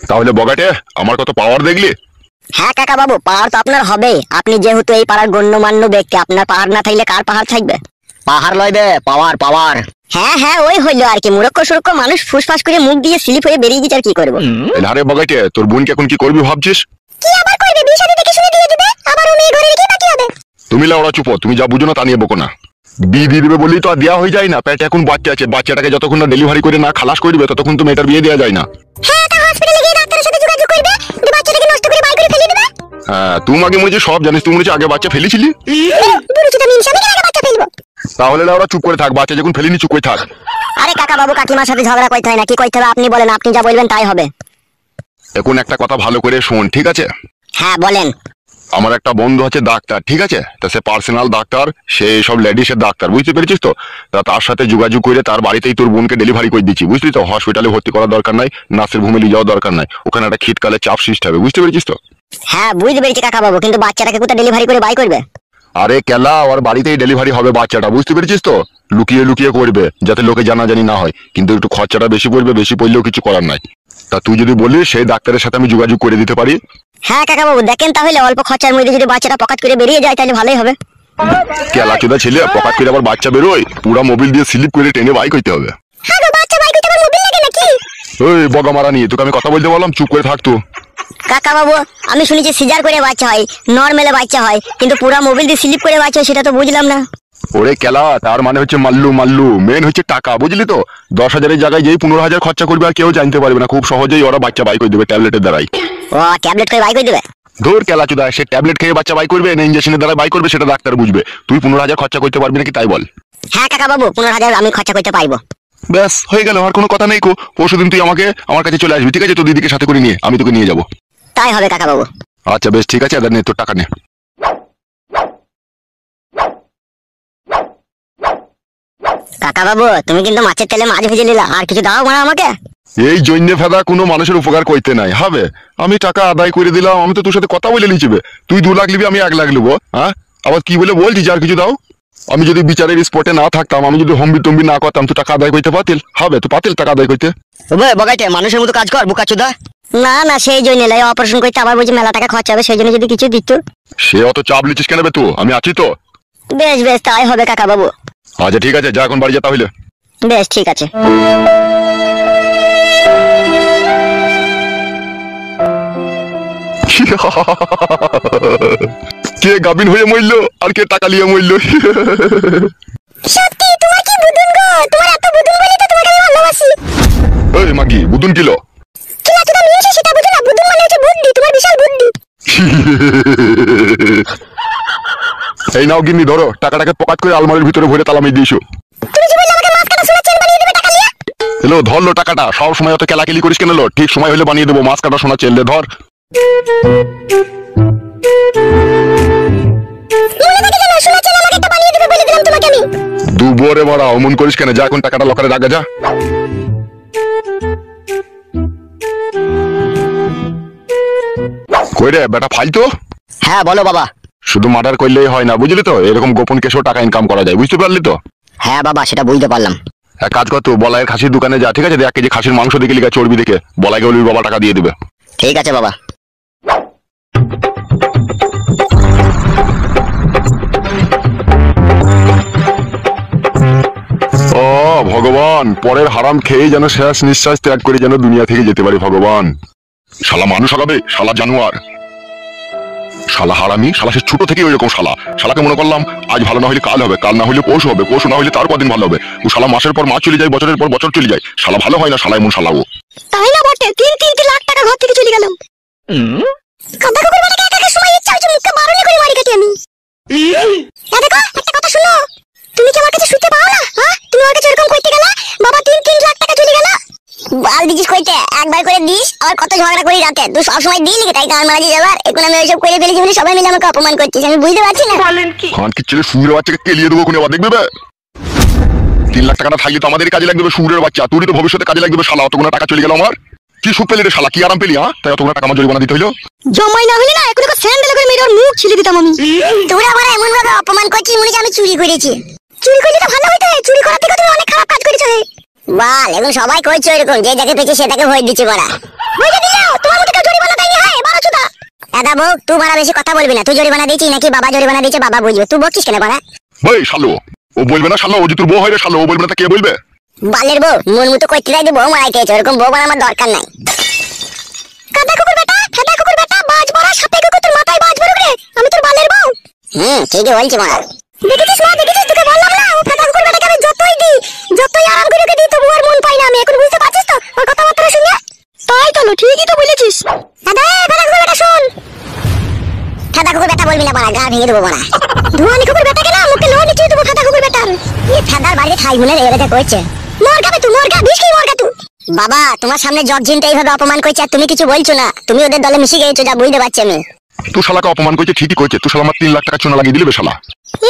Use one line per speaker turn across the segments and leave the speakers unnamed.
তাহলে বগাটে আমার কত পাওয়ার দেখলি?
হ্যাঁ কাকা বাবু, পাহাড় তো আপনার হবে। আপনি যেহেতু এই পাড়ার গণ্যমান্য ব্যক্তি, আপনার পাহাড় না থাকলে কার পাহাড় থাকবে?
পাহাড় লয় বে, পাওয়ার পাওয়ার।
হ্যাঁ হ্যাঁ, ওই হইলো আর কি। মুরক্ষ সুরক্ষ মানুষ ফুসফাস করে মুখ দিয়ে স্লিপ হয়ে বেরিয়ে গেছে, আর কি করবো?
আরে বগাটে, তোর বোনকে এখন কি করবি ভাবছিস?
কি আবার করবে? বিয়ে শাদী দেখে শুনে দিয়ে দিবে, আবার ও মেয়ে ঘরে রেখে বাকি হবে।
তুমি লাউড়া চুপ, তুমি যা বুঝো না তা নিয়ে বকো না। বিয়ে দিয়ে দিবে বলেই তো আর দেওয়া হয়ে যায় না। পেটে এখন বাচ্চা আছে, বাচ্চাটাকে যতক্ষণ না ডেলিভারি করে না খালাস করবে ততক্ষণ তো মেয়েটার বিয়ে দেওয়া যায় না।
হ্যাঁ, তা হসপিটালে গিয়ে ডাক্তারের সাথে যোগাযোগ করবে, যে বাচ্চাটাকে নষ্ট করে বাই করে ফেলে দিবে।
হ্যাঁ, তুমি আগে মনে হচ্ছে সব জানিস। তুমি মনে হচ্ছে আগে বাচ্চা ফেলেছিলি।
বুড়ুচুদা মিনসা, আমি আগে বাচ্চা ফেলবো?
তাহলে লাউড়া চুপ করে থাক, বাচ্চা যখন ফেলিনি চুপ করে থাক।
আরে কাকা বাবু কাকিমার সাথে ঝগড়া করতে হয় না, কি করতে হবে আপনি বলেন। আপনি যা বলবেন তাই হবে।
এখন একটা কথা ভালো করে শোন, ঠিক আছে?
হ্যাঁ বলেন।
আমার একটা বন্ধু আছে ডাক্তার, ঠিক আছে? তা সে পার্সোনাল ডাক্তার, সে সব লেডিসের ডাক্তার, বুঝতে পেরেছিস তো? তা তার সাথে যোগাযোগ করে তার বাড়িতেই তোর বোনকে ডেলিভারি করে দিচ্ছি, বুঝলি তো? হসপিটালে ভর্তি করার দরকার নাই, নার্সের ভূমি নিয়ে যাওয়ার দরকার নাই। ওখানে একটা শীতকালে চাপ সৃষ্টি হবে, বুঝতে পেরেছিস তো?
হ্যাঁ বুঝতে পেরেছি কাকা বাবু, কিন্তু বাচ্চাটাকে কোথায় ডেলিভারি করে বাই করবে?
আরে কেলা, ওর বাড়িতেই ডেলিভারি হবে বাচ্চাটা, বুঝতে পেরেছিস তো? লুকিয়ে লুকিয়ে করবে, যাতে লোকে জানাজানি না হয়। কিন্তু একটু খরচাটা বেশি পড়বে, বেশি পড়লেও কিছু করার নাই। তা তুই যদি বলিস সেই ডাক্তারের সাথে আমি যোগাযোগ করে দিতে পারি।
হ্যাঁ কাকা বাবু, দেখেন তাহলে অল্প খরচার মধ্যে যদি বাচ্চাটা পকেট করে বেরিয়ে যায় তাহলে ভালোই হবে।
কেলা চোদা ছেলে, পকেট করে আবার বাচ্চা বেরোয়? পুরা মোবিল দিয়ে স্লিপ করে টেনে বাই করতে হবে।
হ্যাঁ গো, বাচ্চা বাই করতে আবার মোবিল লাগে নাকি?
ওই বগা মারা নিয়ে তোকে আমি কথা বলতে বললাম, চুপ করে থাকতো।
কাকা বাবু, আমি শুনেছি সিজার করে বাচ্চা হয়, নরমালে বাচ্চা হয়, কিন্তু পুরা মোবিল দিয়ে স্লিপ করে বাচ্চা হয় সেটা তো বুঝলাম না।
ওরে কেলা, তার মানে হচ্ছে মাল্লু মাল্লু, মেন হচ্ছে টাকা, বুঝলি তো? 10,000-এর জায়গায় যেই 15,000 খরচা করবে আর কেউ জানতে পারবে না, খুব সহজেই ওরা বাচ্চা বাই করে দেবে ট্যাবলেটের দ্বারাই।
ও ট্যাবলেট করে বাই করে দেবে?
ধর কেলা চোদা, সে ট্যাবলেট খেয়ে বাচ্চা বাই করবে না ইঞ্জেকশনের দ্বারা বাই করবে সেটা ডাক্তার বুঝবে। তুই 15,000 খরচা করতে পারবি নাকি তাই বল?
হ্যাঁ কাকা বাবু, 15,000 আমি খরচা করতে পারবো।
ব্যাস হয়ে গেল, আর কোনো কথা নেই। পরশুদিন তুই আমার কাছে চলে আসবি, ঠিক আছে? তোর দিদিকে সাথে করে নিয়ে আমি তোকে নিয়ে যাবো।
তাই হবে কাকা বাবু।
আচ্ছা বেশ, ঠিক আছে। আদার নে, তোর টাকা নে।
কাকা বাবু, তুমি কিন্তু মাছের তেলে মাছ ভেজে নিলা, আর কিছু দাও মারা আমাকে।
এই জন্য ফেদা কোনো মানুষের উপকার করতে নাই হবে। আমি টাকা আদায় করে দিলাম, আমি তো তোর সাথে কথা বলে নিচিবে। তুই 2 লাখ নিবি, আমি 1 লাখ নেবো। হ্যাঁ, আবার কি বলে বলছিস আর কিছু দাও? আমি যদি বিচারের স্পটে না থাকতাম, আমি যদি হম্বি টম্বি না করতাম, তুই টাকা আদায় করতে পারতিল? হবে, তুই পাতিল টাকা আদায় করতে?
বগাইতে মানুষের মতো কাজ কর বোকাচোদা।
না না, সেই জন্য লাই অপারেশন করতে আবার বলছি মেলা টাকা খরচা হবে, সেই জন্য যদি কিছু দিত।
সে অত চাপ লিচিস কেন বে তুই? আমি আছি তো।
বেশ বেশ, তাই হবে কাকা বাবু।
আচ্ছা ঠিক আছে, যা এখন বাড়ি যা তাহলে।
বেশ ঠিক আছে।
কে গাবিন হয়ে মরল আর কে টাকা নিয়ে মরল?
সত্যি তোমার কি বুদুন গো? তোমার এত বুদুন বলি তো তোমাকে আমি ভালোবাসি।
এই মাগি, বুদুন কিলো?
কিলা তোরা মিনছে সেটা বুঝো না? বুদুন মানে হচ্ছে বুদ্ধি, তোমার বিশাল বুদ্ধি।
এই নাও গিন্নি, ধরো টাকাটাকে পকেট করে আলমারির ভিতরে ভরে তালা মেরে দিয়েছো।
তুমি যে বললে আমাকে মাছ কাটা সোনার চেন বানিয়ে দেবে টাকা নিয়ে।
হ্যালো, ধরলো টাকাটা। সব সময় অত কেলাকেলি করিস কেন? ঠিক সময় হলে বানিয়ে দেবো মাছ কাটা সোনা চেন। ধর। দুবরে মারা অমন করিস কেন? যা এখন টাকাটা লকারে রাখা যা। কই রে বেটা ফালতু?
হ্যাঁ বলো বাবা।
শুধু মার্ডার করলেই হয় না, বুঝলি তো? এরকম গোপন কেসেও টাকা ইনকাম করা যায়, বুঝতে পারলি তো?
হ্যাঁ বাবা, সেটা বুঝতে পারলাম।
এক কাজ কর, তো বলাইয়ের খাসির দোকানে যা, ঠিক আছে? 1 কেজি খাসির মাংস দেখে লিখা চর্বি দেখে বলাইকে বলবি বাবা টাকা দিয়ে দিবে।
ঠিক আছে বাবা।
ও ভগবান, পরের হারাম খেয়ে যেন শেষ নিঃশ্বাস ত্যাগ করে যেন দুনিয়া থেকে যেতে পারি ভগবান। শালা মানুষ আগাবে, শালা জানোয়ার, শালা হারামি, শালা সে ছোট থেকে ওইরকম। শালাকে মনে করলাম আজ ভালো না হলে কাল হবে, কাল না হলে পরশু হবে, পরশু না হলে তার কদিন ভালো হবে। ও শালা মাসের পর মাস চলে যায়, বছরের পর বছর চলে যায়, শালা ভালো হয় না। শালা এমন শালা ও।
তাই না বটে, 3 লাখ টাকা ঘর থেকে চলে গেল। কাদা কুকুর মানে একা সময় ইচ্ছা হচ্ছে মুখে বারণে করে মারি কাটি আমি। দেখো একটা কথা শুনো, তুমি কি আমার কাছে শুতে পাও না? হ্যাঁ, তুমি আমার কাছে এরকম কইতে গেলা, বাবা 3 লাখ টাকা চলে গেল। বাল দিছিস কইতে, একবার করে দিস আর কত ঝগড়া করি রাতে। তুই সব সময় দিলি কি? তাই গান মারাজি যাবার। এখন আমি ওইসব করে ফেলেছি বলে সবাই মিলে আমাকে অপমান করছিস, আমি বুঝতে পারছি না।
বলেন কি?
খান কি ছেলে সুরের বাচ্চাকে কেলিয়ে দেবো কোনে? আবার দেখবে 3 লাখ টাকাটা থাকলে তো আমাদের কাজে লাগবে। সুরের বাচ্চা, তুই তো ভবিষ্যতে কাজে লাগবে। শালা অতগুলো টাকা চলে গেল আমার। কি সুখ পেলি রে শালা? কি আরাম পেলি? হ্যাঁ, তাই অতগুলো টাকা আমার জরিমানা দিতে হইলো?
জমাই না হলে না এখন স্যান্ডেল করে মেরে ওর মুখ ছিলে দিতাম আমি। তোরা আমার এমন ভাবে অপমান করছিস মনে হচ্ছে আমি চুরি করেছি। চুরি করলে তো ভালো হইতো, চুরি করার থেকে তুমি অনেক খারাপ কাজ করেছো। বাল, এখন সবাই কইছো এরকম, যে যাকে পেয়েছে সেটাকে ভয় দিচ্ছে বড়া। বুঝে দিও তোমার মতো কেউ জরিমানা দেয়নি। হ্যাঁ বাড়া চুদা। দাদা বউ তুই বাড়া বেশি কথা বলবি না। তুই জরিমানা দিয়েছিস নাকি বাবা জরিমানা দিয়েছে? বাবা বুঝবে, তুই বকছিস কেন বাড়া?
ভাই শালো, ও বলবে না শালো, ও যে তোর বউ হয় রে শালো, ও বলবে না তা কে বলবে?
বালের বউ মন মতো কইতে যাই বউ মারাই খেয়েছে, ওরকম বউ বানা আমার দরকার নাই। কাদা কুকুর বেটা, ফেদা কুকুর বেটা, বাজ বড়া সাপে কুকুর তোর মাথায় বাজ বড় রে। আমি তোর বালের বউ। ঠিকই বলছি মারা। দেখেছিস না, দেখেছিস? তোকে বললাম না ও ফেদা কুকুর বেটাকে আমি যতই আরাম করে দিই তবু আর মন পাই না আমি। এখন বুঝতে পারছিস তো ওর কথাবার্তা শুনে? তাই তো, ঠিকই তো বলেছিস। দাদা ফেদা কুকুর বেটা শোন। ফেদা কুকুর বেটা বলবি না বাড়া, গা ভেঙে দেবো বাড়া। ধোয়ানি কুকুর বেটাকে না মুখে লোহা নিচে দেবো ফেদা কুকুর বেটার। এই ফেদার বাড়িতে খাই মনে রেগে কইছে। মরগাবে তুই, মরগা বিষ কি মরগা তুই। বাবা তোমার সামনে জগজিনটা এইভাবে অপমান করছে আর তুমি কিছু বলছো না। তুমি ওদের দলে মিশে গেছো, যা বুঝতে পারছি আমি।
তুই শালাকে অপমান করছে ঠিকই কইছে, তুই শালা আমার 3 লাখ টাকা চুনা লাগিয়ে দিলি বে শালা।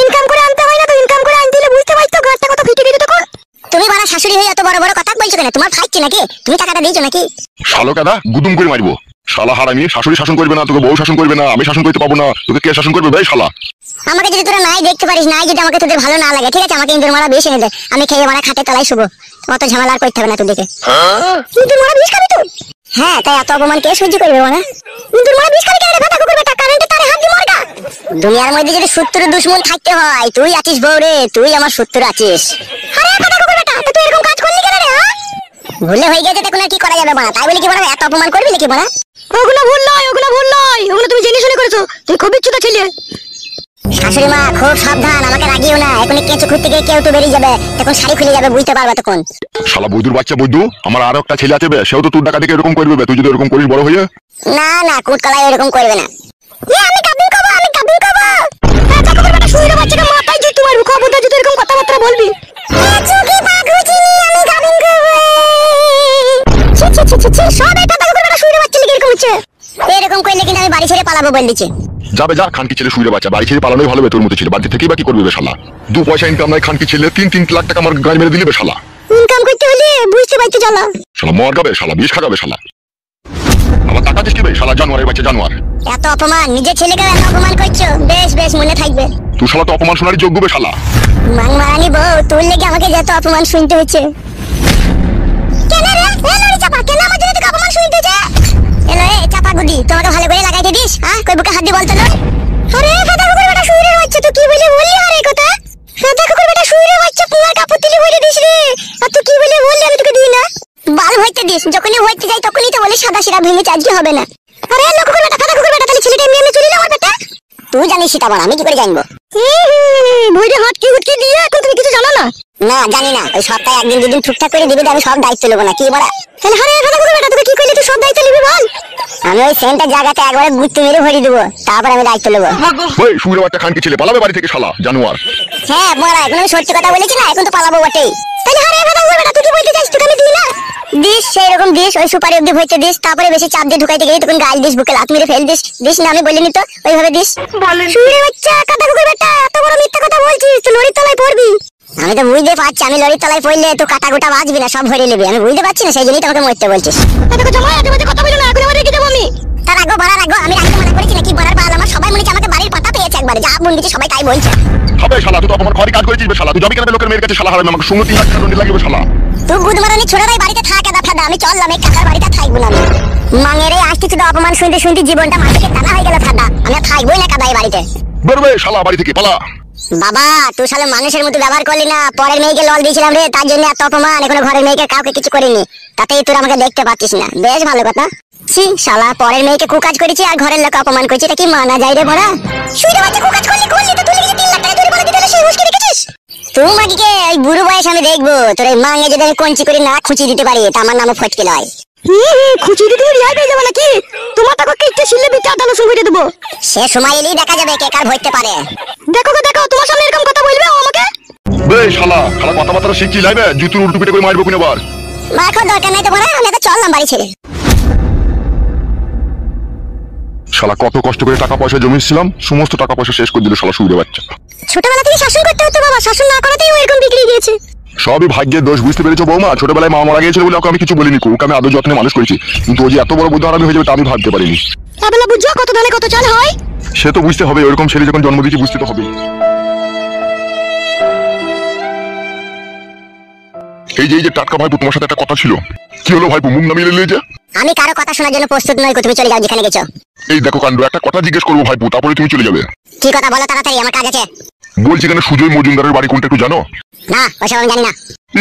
ইনকাম করে আনতে হয় না তো? ইনকাম করে আনতে দিলে বুঝতে পারছো ঘরটা কত ফিটে ফিটে তখন। তুমি বাড়া শাশুড়ি হয়ে এত বড় বড় কথা বলছো কেন? তোমার খাইছে নাকি? তুমি টাকাটা দিয়েছো নাকি?
শালো কাদা গুদুম করে মারবো। শালা হারামি, শাশুড়ি শাসন করবে না, তোকে বউ শাসন করবে না, আমি শাসন করতে পাবো না, তোকে কে শাসন করবে ভাই শালা?
আমাকে যদি তোরা নাই দেখতে পারিস, নাই যদি আমাকে তোদের ভালো না লাগে, ঠিক আছে আমাকে ইন্দুর মারা বিষ এনে দে, আমি খেয়ে মারা খাটে তলায় শুবো। অত ঝামেলা আর করতে হবে না তোর দেখে। ইন্দুর মারা বিষ খাবি তুই? হ্যাঁ তাই এত অপমান কে সহ্য করবে মানে? ইন্দুর মারা বিষ খাবি কেন রে? ফেদা কুকুর বেটা কারেন্টে তারে হাত দি মরগা। দুনিয়ার মধ্যে যদি শত্রু দুশমন থাকতে হয় তুই আছিস বউ রে, তুই আমার শত্রু আছিস। আরে ফেদা কুকুর বেটা তুই এরকম কাজ করলি কেন রে? হ্যাঁ ভুলে হয়ে গেছে তখন আর কি করা যাবে বাড়া? তাই বলে কি বাড়া এত অপমান করবি নাকি বাড়া? ওগুলো ভুল নয়, ওগুলো ভুল নয়, ওগুলো তুমি জেনে শুনে করেছো। তুমি খুব বিচ্ছুতা ছেলে। শাশুড়ি মা খুব সাবধান, আমাকে রাগিও না। এখনই কেঁচো খুঁড়তে গিয়ে কেউ তো বেরিয়ে যাবে, তখন শাড়ি খুলে যাবে, বুঝতে পারবে তখন।
শালা বৈদুর বাচ্চা বৈদু, আমার আরো একটা ছেলে আছে বে, সেও তো তোর টাকা থেকে এরকম করবে বে, তুই যদি এরকম করিস বড় হয়ে।
না না কুটকলাই এরকম করবে না। আমি কাবিন করব, আমি কাবিন করব। ফেদা কুকুর বেটা শুইরে বাচ্চাকে মাথায় জুতো মারবো, খবরদার যদি এরকম কথাবার্তা বলবি। চুকি পাগলু চিনি আমি কাবিন করব। ছি ছি ছি ছি, সব এই ফেদা কুকুর বেটা শুইরে বাচ্চা লিখে এরকম হচ্ছে। এরকম করলে কিন্তু আমি বাড়ি ছেড়ে পালাবো বল দিচ্ছে।
যাবে যা, খানকি ছেলে শুইরে বাচ্চা, বাড়ি ছেড়ে পালানোই ভালো বে তোর মতো ছেলে। বাড়ি থেকেই বা কি করবে বে শালা? 2 পয়সা ইনকাম নাই, খানকি ছেলে 3 লাখ টাকা আমার গায়ে মেরে দিলি বে শালা।
ইনকাম করতে হলে বুঝতে পারতে জ্বালা।
শালা মর গাবে, শালা বিষ খাগাবে শালা। আমার টাকা দিস কি বে শালা, জানোয়ারের বাচ্চা জানোয়ার।
এত অপমান, নিজের ছেলেকে এত অপমান করছো, বেশ বেশ মনে থাকবে।
তুই শালা তো অপমান শোনারই যোগ্য বে শালা।
মান মারানি বউ, তোর লেগে আমাকে যত অপমান শুনতে হচ্ছে। কেন রে? এ লড়ি চাপা, কেন আমার জন্য তোকে অপমান শুনতে হচ্ছে? এলো এ চাপা গুদি, তোমাকে ভালো করে লাগাইতে দিস। হ্যাঁ কই বুকে হাত দিয়ে বলতো না? আরে ফেদা কুকুর বেটা শুইরে বাচ্চা, তুই কি বললি আর এই কথা? ফেদা কুকুর বেটা শুইরে বাচ্চা, পুয়ার কাপড় তুলি বলে দিস রে। আর তুই কি বললি আমি তোকে দিই না? বাল হইতে দিস, যখনই হইতে যাই তখনই তো বলে সাদা সিরা ভেঙে আজকে হবে না। আরে লোক কুকুর বেটা, ফেদা কুকুর বেটা, তাহলে ছেলেটা এমনি এমনি চলে না আমার বেটা? তুই জানিস সেটা বল, আমি কি করে জানবো? ভইরে হাত কি হুটকি দিয়ে এখন তুমি কিছু জানো না? না জানি না, ওই সপ্তাহে একদিন দুদিন টুকটাক করে দিবি, আমি সব দায়িত্ব নেবো না কি বলা? তাহলে হারে ফেদা কুকুর বেটা তুই কি কইলি তুই সব দায়িত্ব নিবি বল? আমি ওই সেন্টার জায়গাতে একবারে গুত্তি মেরে ভরি দেবো, তারপর আমি দায়িত্ব নেবো।
ওই শুইরে বাচ্চা খানকি ছেলে পালাবে বাড়ি থেকে শালা জানোয়ার।
হ্যাঁ বড়া, এখন আমি সত্যি কথা বলেছি না, এখন তো পালাবো বটেই। তাহলে হারে ফেদা কুকুর বেটা তুই কি বলতে চাইছিস? তোকে আমি দিই না? দিস সেই রকম দিস, ওই সুপারি অব্দি ভইতে দিস, তারপরে বেশি চাপ দিয়ে ঢুকাইতে গেলি তখন গাল দিস, বুকে লাত মেরে ফেল দিস। দিস না আমি বলিনি তো, ওইভাবে দিস। শুইরে বাচ্চা কাদা কুকুর বেটা, এত বড় মিথ্যা কথা বলছিস, তুই লরির তলায় পড়বি। আমি তো বুঝতে পারছি, আমি লরির তলায় পড়লে তো কাটা গোটা বাঁচবি না, সব ভরে নেবি। আমি বুঝতে পারছি না, সেই জন্যই তোমাকে মরতে বলছিস। দেখো জামাই আজে বাজে কথা বলো না, এখন আমার রেখে দেবো আমি। তার আগো বলার আগো আমি রাখতে মানা করেছি নাকি? বলার বাল আমার সবাই মনে হচ্ছে আমাকে বাড়ির পাতা পেয়েছে একবারে, যা বোন দিচ্ছে সবাই তাই বলছে।
হবে শালা, তুই তো আমার ঘরে কাজ করেছিস বে শালা, তুই যাবি কেন বে লোকের মেয়ের কাছে শালা? হারামি, আমাকে সঙ্গে 3 লাখ টাকা দণ্ড লাগবে শালা।
তুই গুদমারানি ছোড়ারাই বাড়িতে থাক এদা ফেদা, আমি চললাম, এই কাকার বাড়িতে থাকবো না আমি। মাঙেরে আসতে শুধু অপমান শুনতে শুনতে জীবনটা মাটিকে টানা হয়ে গেল ফেদা, আমি আর থাকবোই না কাদাই বাড়িতে।
বেরোবে শালা বাড়ি থেকে, পালা।
বাবা তুই শালা মানুষের মতো ব্যবহার করলি না, পরের মেয়েকে লল দিয়েছিলাম রে, তার জন্য এত অপমান। এখনো ঘরের মেয়েকে কাউকে কিছু করিনি, তাতেই তুই আমাকে দেখতে পাচ্ছিস না, বেশ ভালো কথা। ছি শালা, পরের মেয়েকে কুকাজ করেছি আর ঘরের লোক অপমান করেছি, এটা কি মানা যায় রে বড়া? শুইরে বাচ্চা কুকাজ করলি তো তুই লিখে 3 লাখ টাকা জরিমানা দিতে হলো, সেই হুঁশকে রেখেছিস? তুই মাগিকে ওই বুড়ো বয়স আমি দেখবো, তোর এই মাঙে যদি আমি কঞ্চি করে না খুঁচি দিতে পারি, তা আমার নামও ফটকে লয়। খুঁচি দিতে রিহাই পেয়ে যাবে নাকি? তোমার টাকা কিস্তি ছিললে বিটা আদালত শুরু করে দেবো। সে সময় এলেই দেখা যাবে কে কার ভরতে পারে। দেখো গো দেখো, তোমার সামনে এরকম কথা বলবে ও আমাকে?
বে শালা, শালা কথাবার্তা শিখছি লাইবে, জুতুর উল্টো পিটে করে মারবো কিনা বার।
মাখো দরকার নাই তো বড়া, আমি তো চললাম বাড়ি ছেড়ে।
শালা কত কষ্ট করে টাকা পয়সা জমিয়েছিলাম, সমস্ত টাকা পয়সা শেষ করে দিল শালা শুইরে বাচ্চা।
ছোটবেলা থেকে শাসন করতে হতো বাবা, শাসন না করাতেই ও এরকম বিগড়ে গিয়েছে।
সবই ভাগ্যের দোষ, বুঝতে পেরেছো বৌমা? ছোটবেলায় মা মারা গিয়েছিল বলে ওকে আমি কিছু বলিনি, ওকে আমি আদর যত্নে মানুষ করেছি, কিন্তু ও যে এত বড় বুদ্ধিহারামি হয়ে যাবে তা আমি ভাবতে পারিনি।
এবেলা বুঝছো কত ধানে কত চাল হয়?
সে তো বুঝতে হবে, ওরকম ছেলে যখন জন্ম দিয়েছি বুঝতে তো হবে। এই যে টাটকা ভাইপো, তোমার সাথে একটা কথা ছিল। কি হলো ভাইপো, মুখ নামিয়ে নিলে যে?
আমি কারো কথা শোনার জন্য প্রস্তুত নই, তুমি চলে যাও যেখানে গেছো।
এই দেখো কাণ্ড, একটা কথা জিজ্ঞেস করবো ভাইপো, তারপরে তুমি চলে যাবে।
কি কথা বলো তাড়াতাড়ি, আমার কাজ আছে।
বলছি কেন সুজয় মজুমদারের বাড়ি কোনটা একটু জানো?
না ওসব আমি জানি না।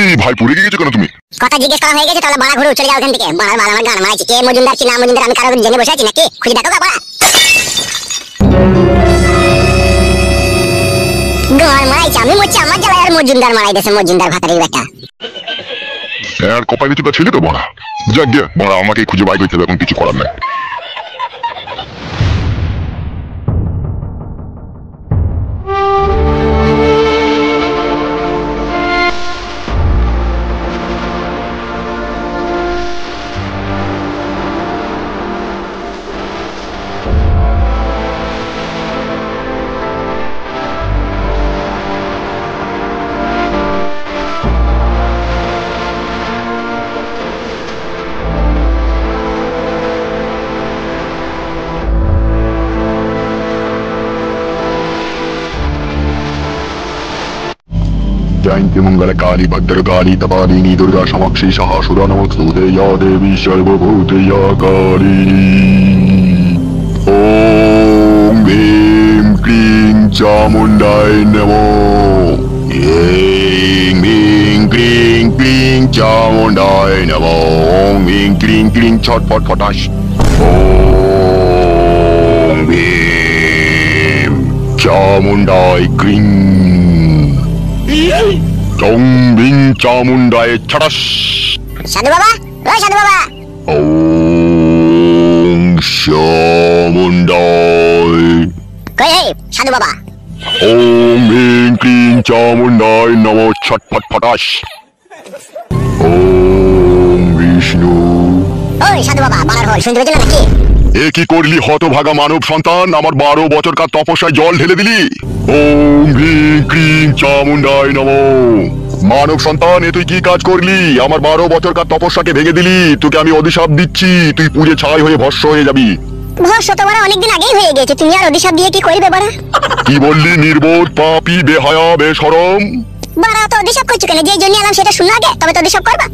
এই ভাইপো রেগে গেছো কেন তুমি?
কথা জিজ্ঞেস করা হয়ে গেছে, তাহলে বাড়া ঘুরো, চলে যাও এখান থেকে। বাড়ার বাল আমার গান মারাইছে, কে মজুমদার কি না মজুমদার আমি কারো জেনে বসে আছি নাকি? খুঁজে দেখো গা বাড়া। গান মারাইছে, আমি মরছি আমার জ্বালায়, আর মজুমদার মারাই দিয়েছে, মজুমদার ভাতারির বেটা।
আর কপালে চুপা ছিল তো বড়া। যাক গে বড়া, আমাকে খুঁজে বাই করতে হবে, এখন কিছু করার নাই। जयन्ती मंगल काली भद्रकाली तपालिनी दुर्गा समाक्षी सहासुरा नमस्तुते या देवी सर्वभूते या कालिनी। ओम भीम क्लीं चामुण्डाय नमो। ऐं भीं क्लीं क्लीं चामुण्डाय नमो। ओम भीं क्लीं क्लीं छटपट फटाश। ओम भीम चामुण्डाय क्लीं চং বিং চামুন্ডায় ছটাস।
সাধু বাবা, ও সাধু বাবা।
ওম চামুন্ডায়।
কই হে সাধু বাবা?
ওম বিং ক্লিং চামুন্ডায় নমো ছটফট ফটাস। ওম বিষ্ণু।
ওই সাধু বাবা, বানার হল শুনতে পেয়েছিল নাকি?
এ কি করলি হতভাগা মানব সন্তান, আমার 12 বছরকার তপস্যায় জল ঢেলে দিলি। ওম ভীং ক্লিং চামুন্ডায় নমো। মানব সন্তান, এ তুই কি কাজ করলি? আমার 12 বছরকার তপস্যাকে ভেঙে দিলি। তোকে আমি অভিশাপ দিচ্ছি, তুই পুড়ে ছাই হয়ে ভস্ম হয়ে যাবি।
ভস্ম তো বাড়া অনেকদিন আগেই হয়ে গেছে, তুমি আর অভিশাপ দিয়ে কি করবে বাড়া?
কি বললি? নির্বোধ, পাপী, বেহায়া, বেশরম।
বাড়া তো অভিশাপ করছো কেন? যেই জন্য এলাম সেটা শুনো আগে, তবে তো অভিশাপ করবা।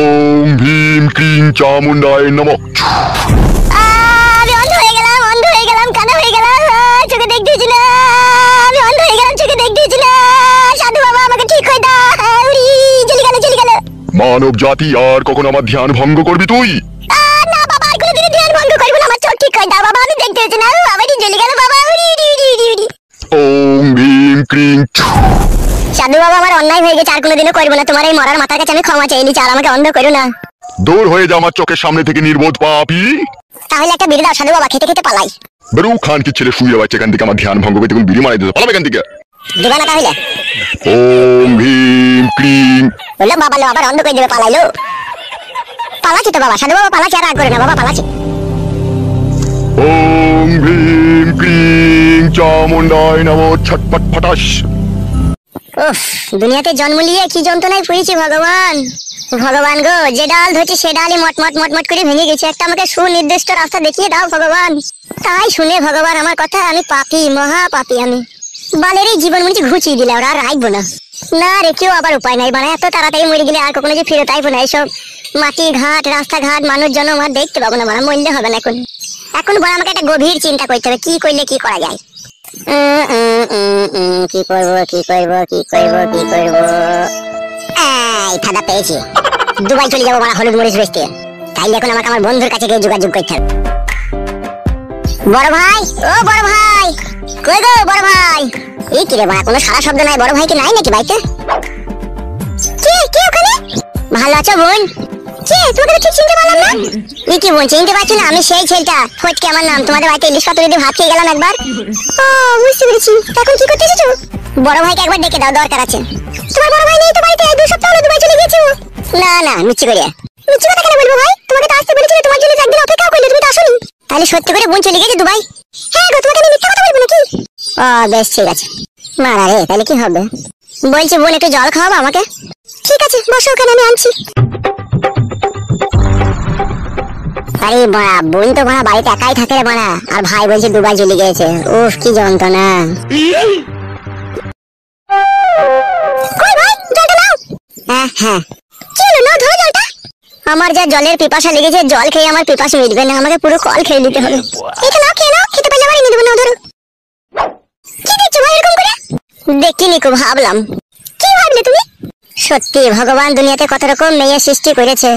ওম ভীম ক্লিং চামুন্ডায় নমো।
আমি অন্ধ হয়ে গেলাম, অন্ধ হয়ে গেলাম, কানা হয়ে গেলাম, চোখে দেখতেছি না। আমি অন্ধ হয়ে গেলাম, চোখে দেখতেছি না। সাধু বাবা আমাকে ঠিক করে দাও। উড়ি চলে গেল, চলে গেল।
মানব জাতি, আর কখন আমার ধ্যান ভঙ্গ করবি তুই?
না বাবা, আর কোনোদিনও ধ্যান ভঙ্গ করবো না, আমার চোখ ঠিক করে দাও বাবা, আমি দেখতে হচ্ছে না। আমারই চলে গেল বাবা। উড়ি উড়ি উড়ি উড়ি উড়ি।
ওম ভীম ক্লিং।
সাধু বাবা, আমার অন্যায় হয়ে গেছে, আর কোনোদিনও করবো না। তোমার এই মরার মাথার কাছে আমি ক্ষমা চাই নিচ্ছি, আর আমাকে অন্ধ করো না।
দূর হয়ে যা আমার চোখের সামনে থেকে, নির্বোধ, পাপী।
তাহলে একটা বিড়ি দাও সাধু বাবা, খেতে খেতে পালাই।
বেরু খান কি ছেলে শুয়ে যাচ্ছে এখান থেকে, আমার ধ্যান ভঙ্গ করে, দেখুন বিড়ি মারাই দিতে পালাবে এখান থেকে।
দিবা না তাহলে?
ওম ভীম ক্লিং।
বললো বাবা, লো আবার অন্ধ করে দেবে, পালাইলো। পালাচ্ছি তো বাবা, সাধু বাবা পালাচ্ছি, আর রাগ করে না বাবা, পালাচ্ছি।
ওম ভীম ক্লিং চামুন্ডায় নমো ছটপট ফটাস।
উফ, দুনিয়াতে জন্ম নিয়ে কি যন্ত্রণায় পড়েছি ভগবান। ভগবান গো, যে ডাল ধরছি সে ডালই মটমট মটমট করে ভেঙে গেছে। একটা আমাকে সুনির্দিষ্ট রাস্তা দেখিয়ে দাও ভগবান। তাই শুনে ভগবান আমার কথা, আমি পাপী, মহা পাপী আমি। বালেরই জীবন মনে ঘুচিয়ে দিলে, ওরা আর রাখবো না। না রে, কেউ আবার উপায় নাই বানা, এত তাড়াতাড়ি মরে গেলে আর কখনো যে ফিরত আইবো না। এইসব মাটি ঘাট, রাস্তাঘাট, মানুষজন আমার দেখতে পাবো না বানা, মরলে হবে না। এখন বড় আমাকে একটা গভীর চিন্তা করতে হবে, কি করলে কি করা যায়। কি করবো, কি করবো, কি করবো, কি করবো? এই ফাদা পেয়েছি, দুবাই চলে যাবো মানে হলুদ মরিচ বেচতে। তাইলে এখন আমাকে আমার বন্ধুর কাছে গিয়ে যোগাযোগ করতে হবে। বড় ভাই, ও বড় ভাই, কই গো বড় ভাই? এই কি রে বাড়া, কোনো সারা শব্দ নাই। বড় ভাই কি নাই নাকি বাড়িতে? কে কে ওখানে? ভালো আছো বোন? কে, তোমাকে তো ঠিক চিনতে পারলাম না। এই কি বোন, চিনতে পারছো না? আমি সেই ছেলেটা, ফটকে আমার নাম। তোমাদের বাড়িতে ইলিশ পাতুরি দিয়ে ভাত খেয়ে গেলাম একবার। ও বুঝতে পেরেছি, এখন কি করতে এসেছো? বড় ভাইকে একবার ডেকে দাও, দরকার আছে। তোমার বড় ভাই নেই তো বাড়িতে, 2 সপ্তাহ হলো দুবাই চলে গেছে ও। না না, মিচ্ছি করে। মিচ্ছি কথা কেন বলবো ভাই? তোমাকে তো আসতে বলেছিল, তোমার জন্য একদিন অপেক্ষা করলে, তুমি তো আসোনি। তাহলে সত্যি করে বোন চলে গেছে দুবাই? হ্যাঁ গো, তোমাকে আমি মিথ্যা কথা বলবো নাকি? ও বেশ, ঠিক আছে। মারা রে, তাহলে কি হবে? বলছি বোন, একটু জল খাওয়াবো আমাকে? ঠিক আছে, বসো ওখানে, আমি আনছি। আরে বাড়া, বোন তো বাড়া বাড়িতে একাই থাকে রে বাড়া, আর ভাই বলছে দুবাই চলে গেছে। উফ, কি যন্ত্রণা। কই ভাই, জলটা নাও। হ্যাঁ হ্যাঁ, কি হলো, নাও ধরো জলটা। আমার যা জলের পিপাসা লেগেছে, জল খেয়ে আমার পিপাসা মিটবে না, আমাকে পুরো কল খেয়ে নিতে হবে। এটা নাও, খেয়ে নাও, খেতে পারলে আবার এনে দেবো না। ধরো। কি দেখছো ভাই এরকম করে? দেখিনি, খুব ভাবলাম। কি ভাবলে তুমি? সত্যি ভগবান দুনিয়াতে কত রকম মেয়ে সৃষ্টি করেছে।